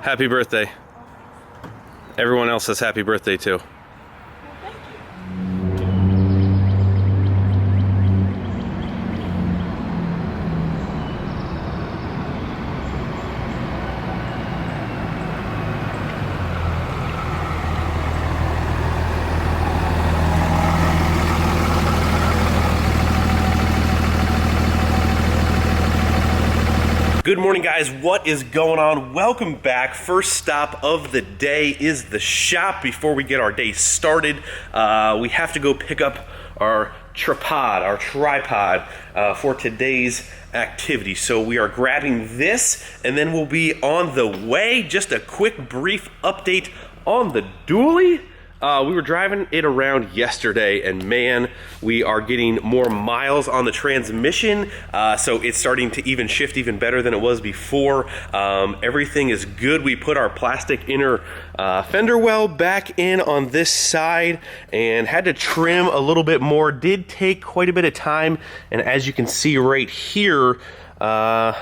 Happy birthday. Everyone else says happy birthday too. Good morning, guys. What is going on? Welcome back. First stop of the day is the shop. Before we get our day started, we have to go pick up our tripod for today's activity. So we are grabbing this and then we'll be on the way. Just a quick brief update on the dually. We were driving it around yesterday and man, we are getting more miles on the transmission. So it's starting to even shift even better than it was before. Everything is good. We put our plastic inner fender well back in on this side and had to trim a little bit more. Did take quite a bit of time. And as you can see right here, right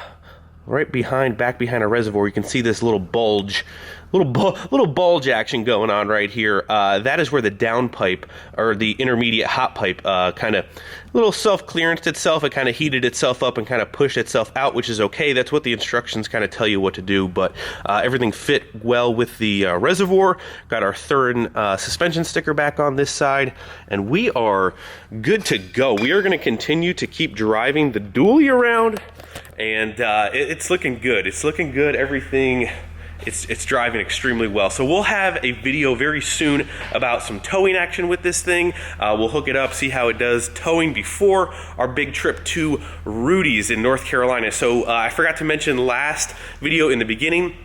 back behind our reservoir, you can see this little bulge. Little bulge action going on right here. That is where the downpipe or the intermediate hot pipe kind of little self-clearanced itself. It kind of heated itself up and kind of pushed itself out, which is okay. That's what the instructions kind of tell you what to do, but everything fit well with the reservoir. Got our third suspension sticker back on this side, and we are good to go. We are going to continue to keep driving the dually around, and it's looking good. It's looking good. Everything... It's driving extremely well. So we'll have a video very soon about some towing action with this thing. We'll hook it up, see how it does towing before our big trip to Rudy's in North Carolina. So I forgot to mention last video in the beginning,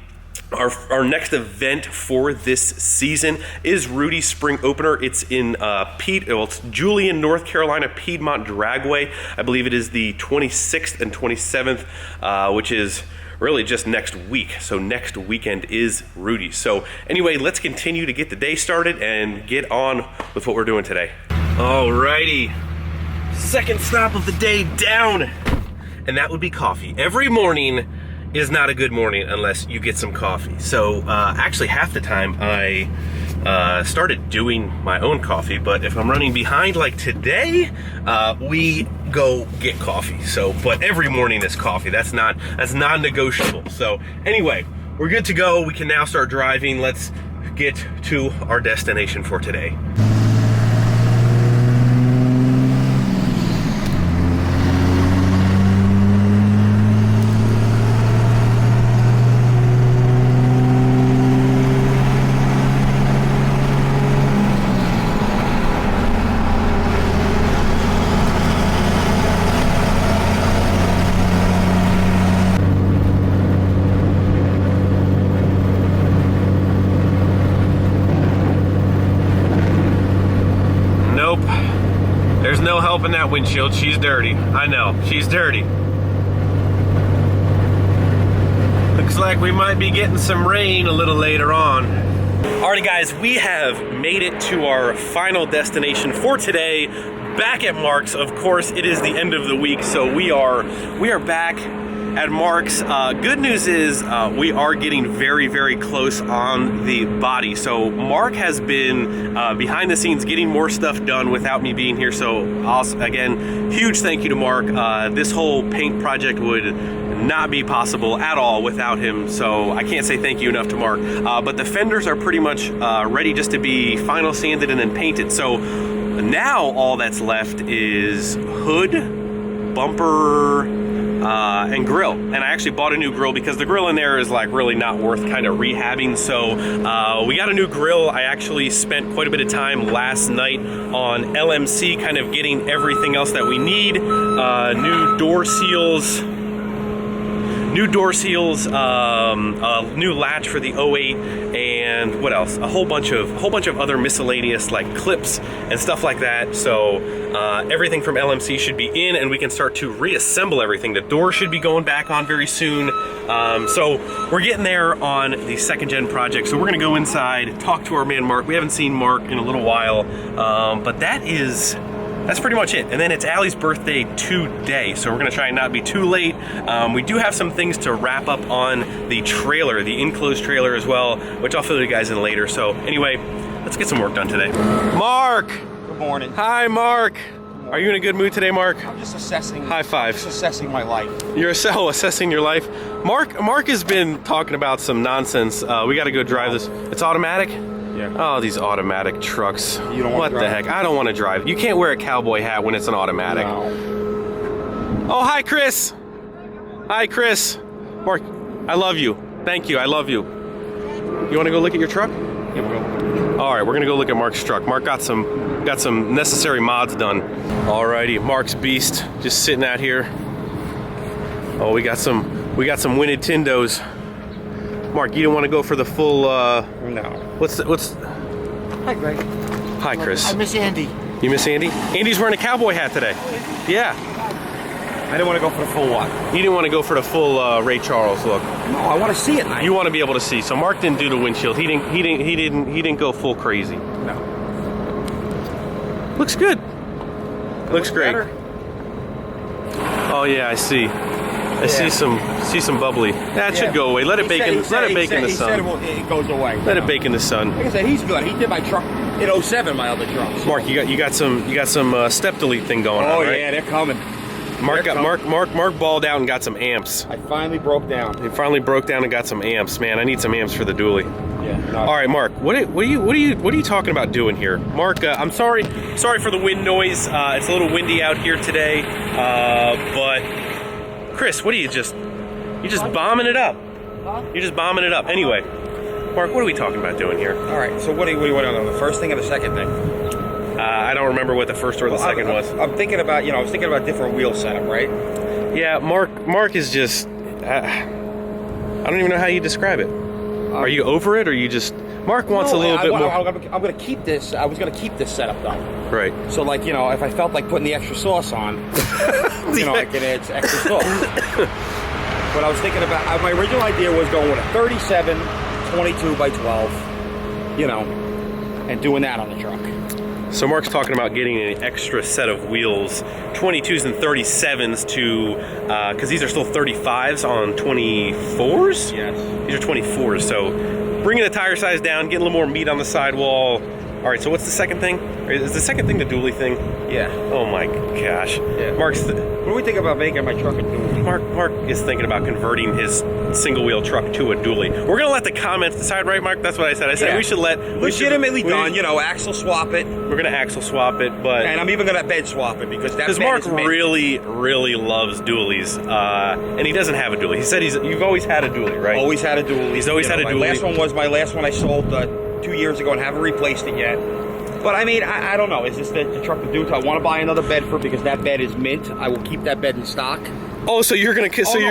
our next event for this season is Rudy's Spring Opener. It's in it's Julian, North Carolina, Piedmont Dragway. I believe it is the 26th and 27th, which is really just next week. So next weekend is Rudy's. So anyway, let's continue to get the day started and get on with what we're doing today. Alrighty, second stop of the day down, and that would be coffee. Every morning is not a good morning unless you get some coffee. So actually half the time I started doing my own coffee, but if I'm running behind like today, we go get coffee. So, but every morning is coffee. That's non-negotiable. So anyway, we're good to go. We can now start driving. Let's get to our destination for today. There's no help in that windshield. She's dirty. I know, she's dirty. Looks like we might be getting some rain a little later on. Alrighty guys, we have made it to our final destination for today, back at Mark's. Of course, it is the end of the week, so we are back at Mark's. Good news is we are getting very, very close on the body. So Mark has been behind the scenes getting more stuff done without me being here. So also, again, huge thank you to Mark. This whole paint project would not be possible at all without him. So I can't say thank you enough to Mark. But the fenders are pretty much ready just to be final sanded and then painted. So now all that's left is hood, bumper, and grill. And I actually bought a new grill because the grill in there is like really not worth kind of rehabbing. So we got a new grill. I actually spent quite a bit of time last night on LMC kind of getting everything else that we need. New door seals, new latch for the 08, and what else? A whole bunch of other miscellaneous like clips and stuff like that. So everything from LMC should be in, and we can start to reassemble everything. The door should be going back on very soon. So we're getting there on the second gen project. So we're gonna go inside, talk to our man Mark. We haven't seen Mark in a little while, but that is that's pretty much it. And then it's Allie's birthday today, so we're gonna try and not be too late. We do have some things to wrap up on the trailer, the enclosed trailer as well, which I'll fill you guys in later. So anyway, let's get some work done today. Mark! Good morning. Hi, Mark. Are you in a good mood today, Mark? I'm just assessing. High five. Just assessing my life. You're assessing your life. Mark has been talking about some nonsense. We got to go drive this. It's automatic? Yeah. Oh, these automatic trucks. You don't want what to drive? the heck? I don't want to drive. You can't wear a cowboy hat when it's an automatic. No. Oh, hi, Chris. Hi, Chris. Mark, I love you. Thank you. I love you. You want to go look at your truck? Yeah, we'll go. All right, we're gonna go look at Mark's truck. Mark got some necessary mods done. Alrighty, Mark's beast just sitting out here. Oh, we got some Winted Tindos. Mark, you didn't want to go for the full. No. What's? Hi, Greg. Hi, Chris. I miss Andy. You miss Andy? Andy's wearing a cowboy hat today. Yeah. I didn't want to go for the full what? You didn't want to go for the full Ray Charles look. No, I want to see it. You want to be able to see. So Mark didn't do the windshield. He didn't go full crazy. No. Looks good. Looks great. Better. Oh yeah, I see. I see some bubbly. That should go away. Let it bake in. Let it bake in the sun. It goes away. Let it bake in the sun. Like I said, he's good. He did my truck in 07, my other truck. So. Mark, you got some step delete thing going on, right? Oh yeah, they're coming. Mark balled out and got some amps. I finally broke down. He finally broke down and got some amps. Man, I need some amps for the dually. Yeah. No. All right, Mark. What are you talking about doing here, Mark? I'm sorry for the wind noise. It's a little windy out here today. But Chris, what are you just bombing it up? Huh? You're just bombing it up. Anyway, Mark, what are we talking about doing here? All right. So what do you want to know? The first thing or the second thing? I don't remember what the first or the second was. I'm thinking about, I was thinking about different wheel setup, right? Yeah, Mark is just, I don't even know how you describe it. Are you over it, or you just, Mark wants a little bit more. I'm going to keep this, I was going to keep this setup though. Right. So like, if I felt like putting the extra sauce on, I could add extra sauce. But I was thinking about, my original idea was going with a 37, 22 by 12, and doing that on the truck. So Mark's talking about getting an extra set of wheels, 22s and 37s to, because these are still 35s on 24s? Yes. These are 24s, so bringing the tire size down, getting a little more meat on the sidewall. All right, so what's the second thing? Is the second thing the dually thing? Yeah. Oh my gosh. Yeah. What do we think about making my truck a dually? Mark is thinking about converting his single wheel truck to a dually. We're gonna let the comments decide, right, Mark? That's what I said. I said we should let legitimately done. Axle swap it. We're gonna axle swap it, but and I'm even gonna bed swap it because Mark really loves dualies, and he doesn't have a dually. He said you've always had a dually, right? Always had a dually. He's always had a dually. My last one I sold 2 years ago and haven't replaced it yet. But I mean, I don't know. Is this the truck to do? I want to buy another bed for because that bed is mint. I will keep that bed in stock. Oh, so you're gonna.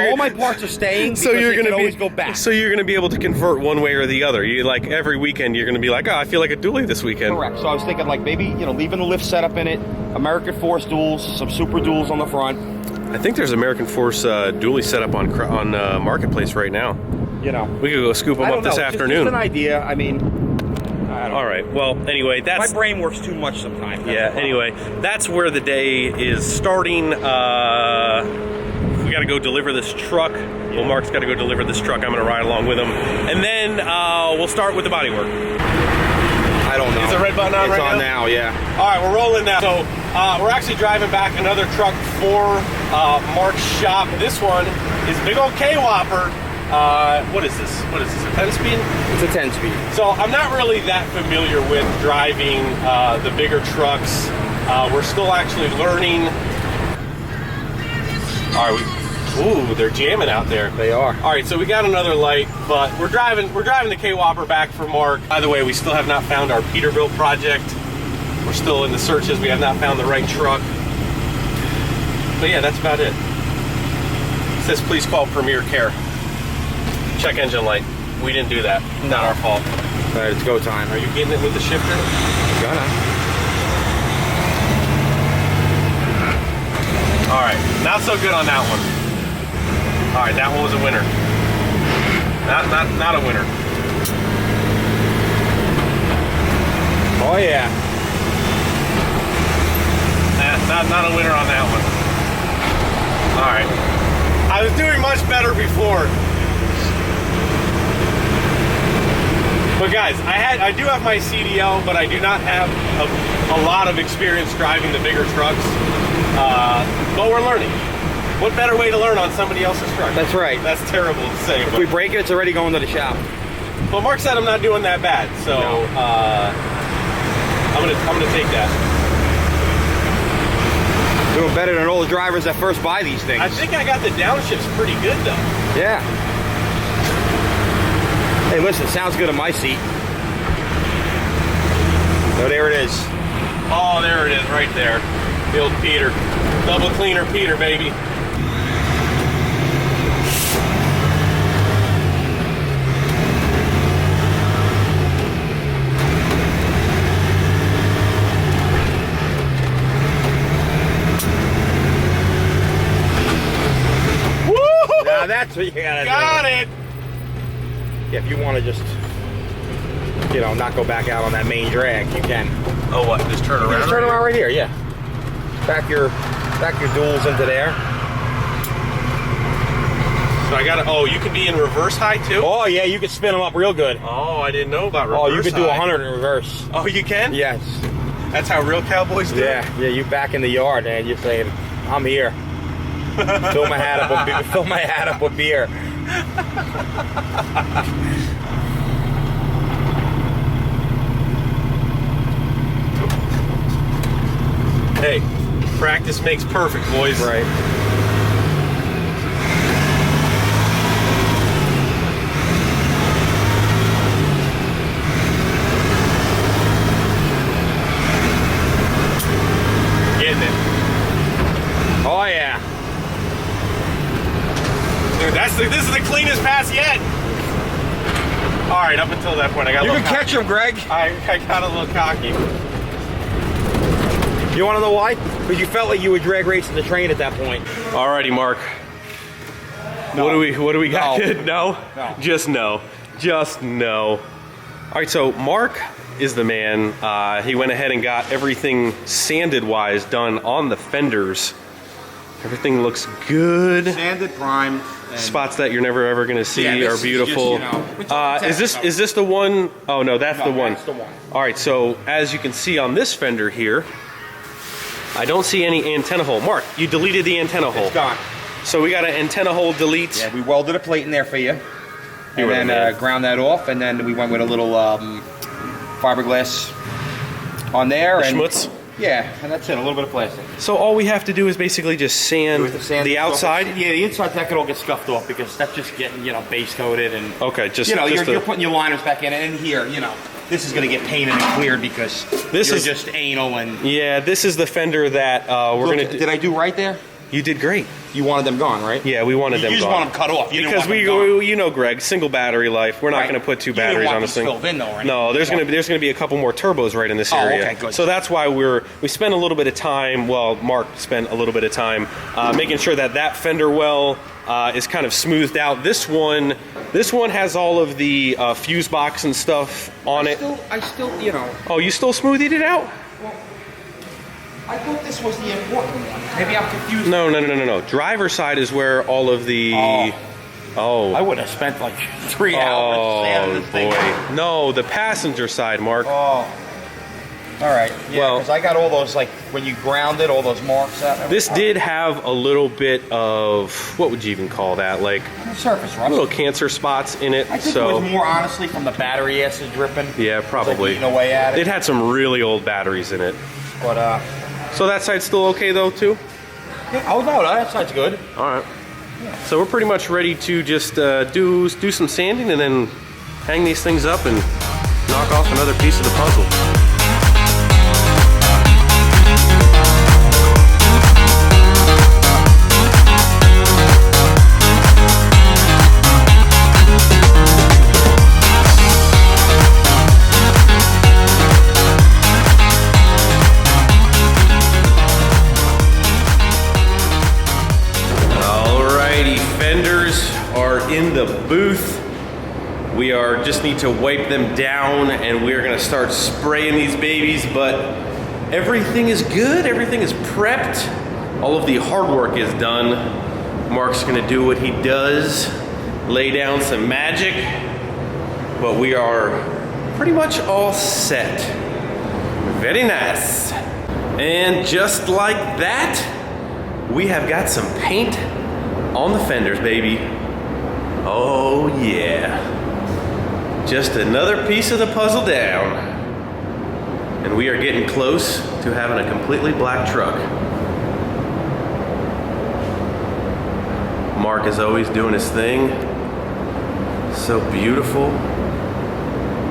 All my parts are staying. So you're gonna always go back. So you're gonna be able to convert one way or the other. You like every weekend you're gonna be like, oh, I feel like a dually this weekend. Correct. So I was thinking like maybe leaving the lift setup in it, American Force duals, some super duals on the front. I think there's American Force dually set up on Marketplace right now. We could go scoop them up this afternoon. Just an idea. I mean. All right. Well, anyway, my brain works too much sometimes. Yeah. Anyway, that's where the day is starting. We got to go deliver this truck. Well, Mark's got to go deliver this truck. I'm going to ride along with him, and then we'll start with the bodywork. I don't know. Is the red button on right now? It's on now. Yeah. All right, we're rolling now. So we're actually driving back another truck for Mark's shop. This one is big old K-Whopper. What is this? A 10-speed? It's a 10-speed. So I'm not really that familiar with driving the bigger trucks. We're still actually learning. All right, ooh, they're jamming out there. They are. All right, so we got another light, but we're driving the K-Whopper back for Mark. By the way, we still have not found our Peterbilt project. We're still in the searches. We have not found the right truck. But yeah, that's about it. It says please call Premier Care. Check engine light. We didn't do that. Not our fault. All right, it's go time. Are you getting it with the shifter? Gonna. All right, not so good on that one. All right, that one was a winner. Not a winner. Oh yeah. not a winner on that one. All right. I was doing much better before. But guys, I do have my CDL, but I do not have a lot of experience driving the bigger trucks. But we're learning. What better way to learn on somebody else's truck? That's right. That's terrible to say. If we break it, it's already going to the shop. Well, Mark said I'm not doing that bad, so No. I'm gonna take that. Doing better than all the drivers that first buy these things. I think I got the downshifts pretty good though. Yeah. Hey, listen, sounds good in my seat. So there it is. Oh, there it is, right there. The old Peter. Double cleaner Peter, baby. Now that's what you gotta do. Got it! Yeah, if you want to just, you know, not go back out on that main drag, you can. Oh, what? Just turn around? Just turn around right here, yeah. Back your duals into there. So I gotta, oh, you can be in reverse high too? Oh yeah, you can spin them up real good. Oh, I didn't know about reverse Oh, you can do high. 100 in reverse. Oh, you can? Yes. That's how real cowboys do it? Yeah, you back in the yard and you're saying, I'm here. Fill my hat up with beer. Hey, practice makes perfect, boys. Right. Getting it. Oh yeah. Dude, this is the cleanest pass yet. All right, up until that point, I got a You little can catch him, Greg. I got a little cocky. You want to know why? Because you felt like you were drag racing the train at that point. Alrighty, Mark. No. What do we got? No. No? No. Just no. Just no. All right, so Mark is the man. He went ahead and got everything sanded-wise done on the fenders. Everything looks good. Sanded, primed. Spots that you're never ever gonna see Yeah, are this is beautiful. just, you know, is this the one? Oh no, that's the one. That's the one. All right, so as you can see on this fender here, I don't see any antenna hole. Mark, you deleted the antenna hole. It's gone. So we got an antenna hole delete. Yeah, we welded a plate in there for you. You And were the then man. ground that off, and then we went with a little fiberglass on there. The and schmutz. Yeah, and that's it, a little bit of plastic. So all we have to do is basically just sand the outside. Yeah, the inside that could all get scuffed off because that's just getting, you know, base coated and Okay, just you know, just you're putting your liners back in, and here, you know, this is going to get painted and cleared because This you're is- just anal and. yeah, this is the fender that we're Look, gonna. did I do right there? You did great. You wanted them gone, right? Yeah, we wanted them You just gone. want them cut off. You didn't Because want them gone. you know, Greg, single battery life. We're not Right. going to put two You didn't batteries want on this these thing. filled in, though, right? No, there's You going to be a couple more turbos right in this Oh, area. okay, good. So that's why we spent a little bit of time. Well, Mark spent a little bit of time making sure that fender well is kind of smoothed out. This one has all of the fuse box and stuff on it. I still, you know. Oh, you still smoothed it out? I thought this was the important one. Maybe I'm confused. No. Driver side is where all of the. I would have spent like 3 hours sanding this thing. Boy. No, the passenger side, Mark. Oh. All right. Yeah, Well- because I got all those, like, when you ground it, all those marks out. This did have a little bit of, what would you even call that? Like surface rust. little cancer spots in it. I think So it was more, honestly, from the battery acid dripping. yeah, probably. Like eating away at it. It had some really old batteries in it. But, So that side's still okay though, too? yeah, oh, no, that side's good. All right. So we're pretty much ready to just do some sanding and then hang these things up and knock off another piece of the puzzle. Alrighty, fenders are in the booth. We just need to wipe them down and we're gonna start spraying these babies, but everything is good, everything is prepped. All of the hard work is done. Mark's gonna do what he does, lay down some magic, but we are pretty much all set. Very nice. And just like that, we have got some paint on the fenders, baby. Oh yeah. Just another piece of the puzzle down. And we are getting close to having a completely black truck. Mark is always doing his thing. So beautiful.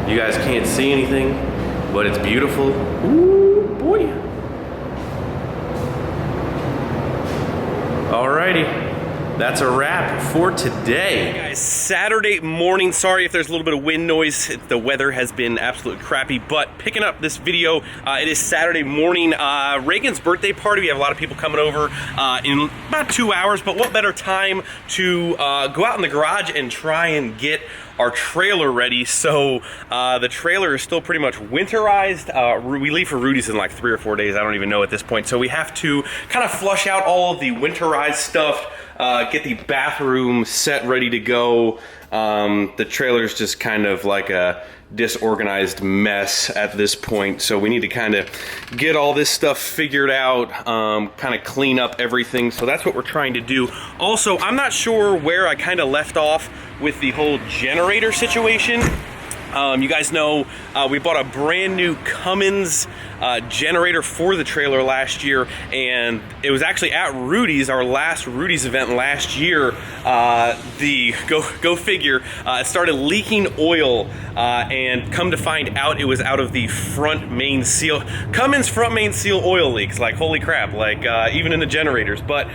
You guys can't see anything, but it's beautiful. Ooh, boy. Alrighty, that's a wrap for today. Hey guys, Saturday morning. Sorry if there's a little bit of wind noise. The weather has been absolutely crappy, but picking up this video, it is Saturday morning. Reagan's birthday party. We have a lot of people coming over in about 2 hours, but what better time to go out in the garage and try and get our trailer ready. So the trailer is still pretty much winterized. We leave for Rudy's in like 3 or 4 days. I don't even know at this point. So we have to kind of flush out all of the winterized stuff, get the bathroom set ready to go. The trailer's just kind of like a disorganized mess at this point, so we need to kind of get all this stuff figured out, kind of clean up everything. So that's what we're trying to do. Also, I'm not sure where I kind of left off with the whole generator situation. You guys know we bought a brand new Cummins generator for the trailer last year, and it was actually at Rudy's, our last Rudy's event last year. The go figure, it started leaking oil, and come to find out it was out of the front main seal. Cummins front main seal oil leaks, like holy crap, like even in the generators. But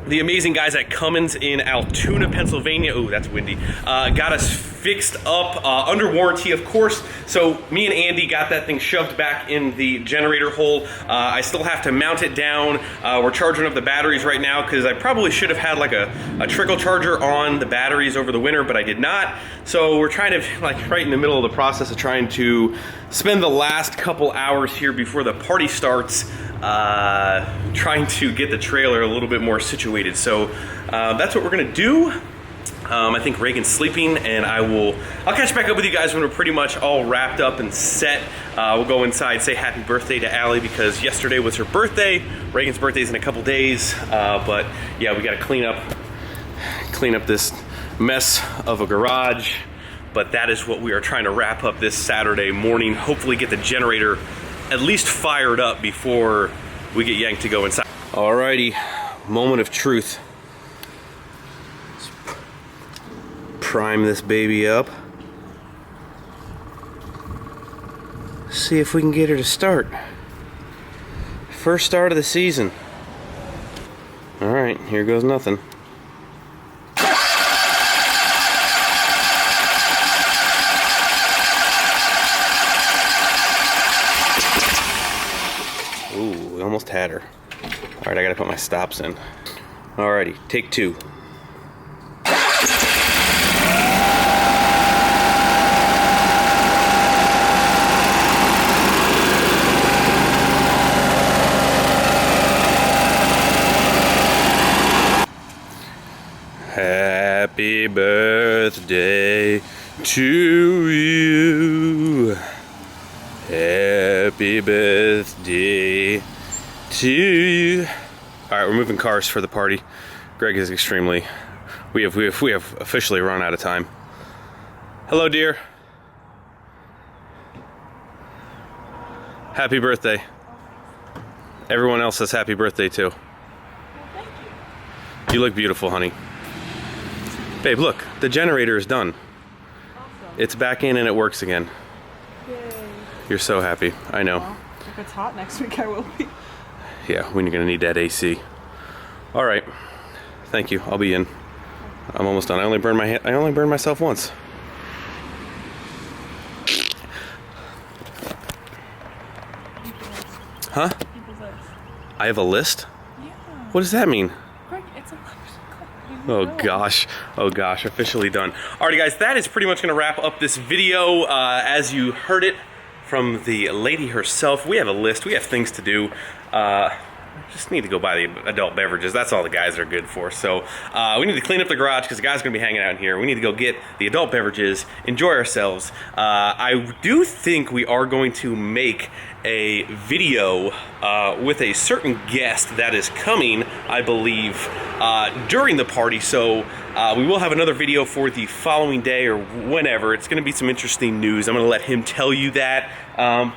the amazing guys at Cummins in Altoona, Pennsylvania, ooh, that's windy, got us fixed up under warranty, of course. So me and Andy got that thing shoved back in the generator hole. I still have to mount it down. We're charging up the batteries right now because I probably should have had like a trickle charger on the batteries over the winter, but I did not. So we're trying to, like, right in the middle of the process of trying to spend the last couple hours here before the party starts, trying to get the trailer a little bit more situated. So that's what we're gonna do. I think Reagan's sleeping, and I'll catch back up with you guys when we're pretty much all wrapped up and set. We'll go inside, say happy birthday to Allie, because yesterday was her birthday. Reagan's birthday's in a couple days, but yeah, we gotta clean up this mess of a garage. But that is what we are trying to wrap up this Saturday morning. Hopefully get the generator at least fired up before we get yanked to go inside. Alrighty, moment of truth. Let's prime this baby up. See if we can get her to start. First start of the season. Alright, here goes nothing. Ooh, we almost had her. Alright, I gotta put my stops in. Alrighty, take two. Happy birthday to you. Happy birthday to you. All right, we're moving cars for the party. Greg is extremely. We have officially run out of time. Hello, dear. Happy birthday. Everyone else says happy birthday too. Thank you. You look beautiful, honey. Babe, look, the generator is done. Awesome. It's back in and it works again. Yay. You're so happy. I know. Well, if it's hot next week, I will be. Yeah, we're gonna need that AC. All right, thank you. I'll be in. I'm almost done. I only burned myself once. Huh? I have a list? Yeah. What does that mean? Greg, it's a Oh gosh, officially done. Alrighty guys, that is pretty much gonna wrap up this video. As you heard it from the lady herself. We have a list. We have things to do. Just need to go buy the adult beverages. That's all the guys are good for. So we need to clean up the garage because the guys are going to be hanging out in here. We need to go get the adult beverages, enjoy ourselves. I do think we are going to make a video with a certain guest that is coming, I believe, during the party. So we will have another video for the following day or whenever. It's going to be some interesting news. I'm going to let him tell you that.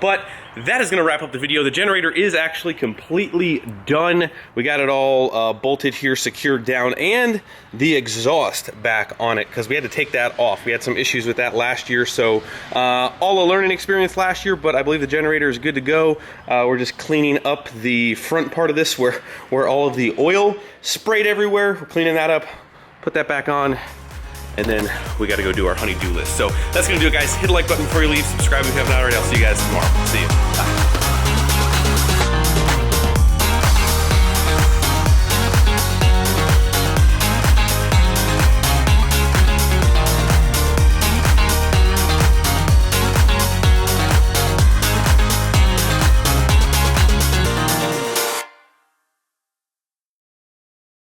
But that is going to wrap up the video. The generator is actually completely done. We got it all bolted here, secured down, and the exhaust back on it because we had to take that off. We had some issues with that last year, so all a learning experience last year, but I believe the generator is good to go. We're just cleaning up the front part of this where all of the oil sprayed everywhere. We're cleaning that up, put that back on, and then we got to go do our honey-do list. So that's going to do it, guys. Hit the like button before you leave. Subscribe if you haven't already. I'll see you guys tomorrow. See you. Bye.